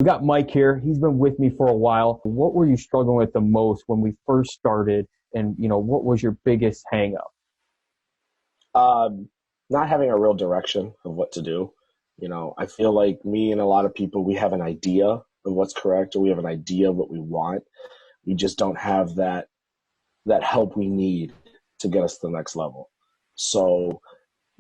We got Mike here. He's been with me for a while. What were you struggling with the most when we first started? And, what was your biggest hang up? Not having a real direction of what to do. I feel like me and a lot of people, we have an idea of what's correct, or we have an idea of what we want. We just don't have that help we need to get us to the next level. So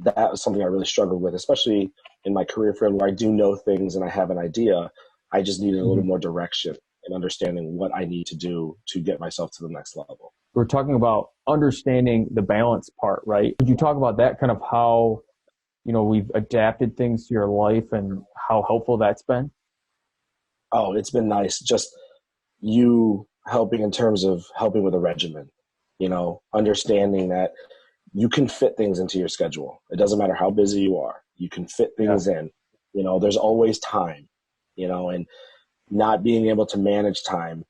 that was something I really struggled with, especially in my career field where I do know things and I have an idea. I just needed a little more direction and understanding what I need to do to get myself to the next level. We're talking about understanding the balance part, right? Could you talk about that, kind of how, we've adapted things to your life and how helpful that's been? Oh, it's been nice. Just you helping in terms of helping with a regimen, understanding that you can fit things into your schedule. It doesn't matter how busy you are. You can fit things in. There's always time, and not being able to manage time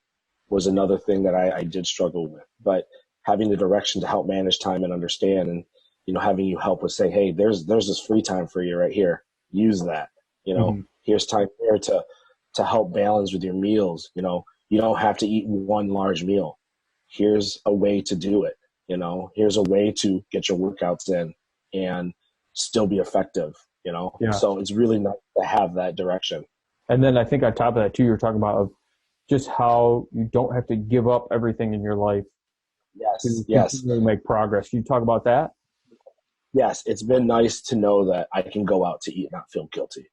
was another thing that I did struggle with. But having the direction to help manage time and understand, and, having you help with saying, hey, there's this free time for you right here. Use that. Here's time here to help balance with your meals. You don't have to eat one large meal. Here's a way to do it. Here's a way to get your workouts in and still be effective, So it's really nice to have that direction. And then I think on top of that too, you're talking about just how you don't have to give up everything in your life. Yes. To make progress. Can you talk about that? Yes. It's been nice to know that I can go out to eat and not feel guilty.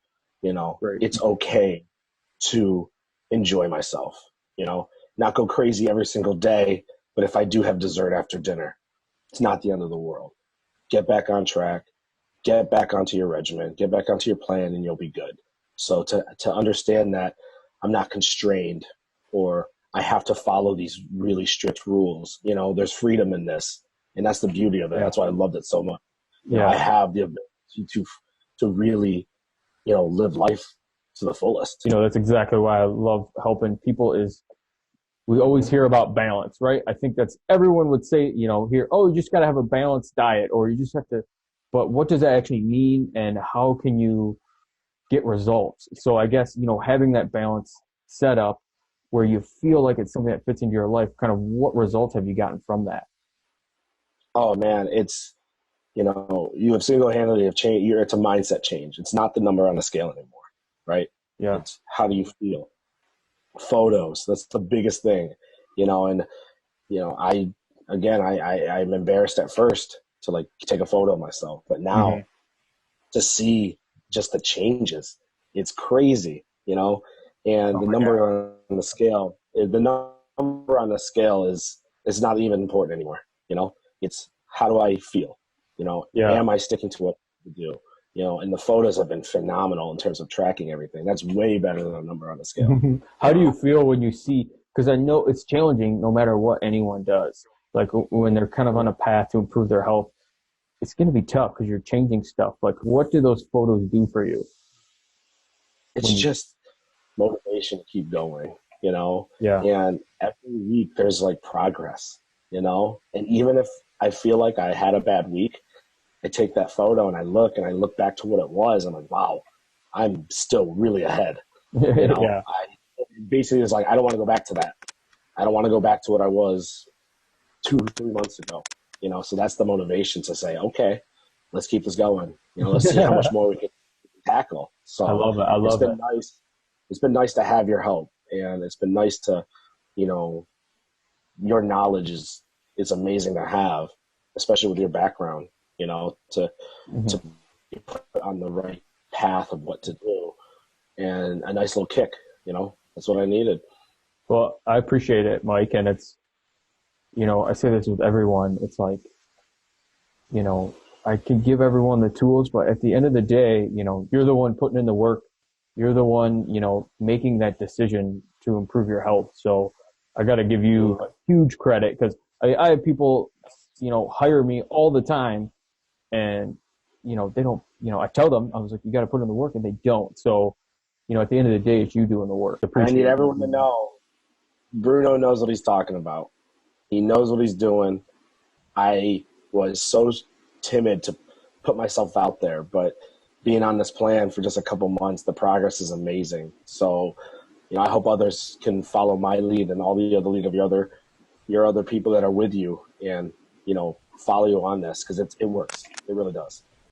Great. It's okay to enjoy myself, not go crazy every single day. But if I do have dessert after dinner, it's not the end of the world. Get back on track, get back onto your regimen, get back onto your plan, and you'll be good. So to understand that I'm not constrained or I have to follow these really strict rules, there's freedom in this. And that's the beauty of it. That's why I loved it so much. I have the ability to really, live life to the fullest. That's exactly why I love helping people is we always hear about balance, right? I think that's everyone would say, here, oh, you just got to have a balanced diet or you just have to, but what does that actually mean and how can you get results? So I guess, having that balance set up where you feel like it's something that fits into your life, kind of what results have you gotten from that? Oh man, it's, you have single-handedly have changed. It's a mindset change. It's not the number on the scale anymore, right? Yeah. It's how do you feel? Photos, that's the biggest thing, and, I'm embarrassed at first to take a photo of myself, but now to see just the changes, it's crazy, and the number on the scale, is not even important anymore. It's how do I feel? Am I sticking to what I do? And the photos have been phenomenal in terms of tracking everything. That's way better than a number on the scale. How do you feel when you see, because I know it's challenging no matter what anyone does. Like when they're kind of on a path to improve their health, it's going to be tough because you're changing stuff. Like what do those photos do for you? It's just motivation to keep going, Yeah. And every week there's progress, and even if I feel like I had a bad week, I take that photo and I look back to what it was. I'm like, wow, I'm still really ahead. Yeah. Basically, it's like, I don't want to go back to that. I don't want to go back to what I was 2-3 months ago, so that's the motivation to say, okay, let's keep this going. Let's see how much more we can tackle. So I love it. I love it. Nice. It's been nice to have your help, and it's been nice to, your knowledge is amazing to have, especially with your background, to be put on the right path of what to do, and a nice little kick, that's what I needed. Well, I appreciate it, Mike. And it's, I say this with everyone. It's like, I can give everyone the tools, but at the end of the day, you're the one putting in the work. You're the one, making that decision to improve your health. So I got to give you a huge credit because I have people, hire me all the time and, they don't, I tell them, I was like, you got to put in the work and they don't. So, at the end of the day, it's you doing the work. I need everyone to know Bruno knows what he's talking about. He knows what he's doing. I was so timid to put myself out there, but being on this plan for just a couple months, the progress is amazing. So You know, I hope others can follow my lead and all the other lead of your other people that are with you, and, you know, follow you on this, because it works. It really does.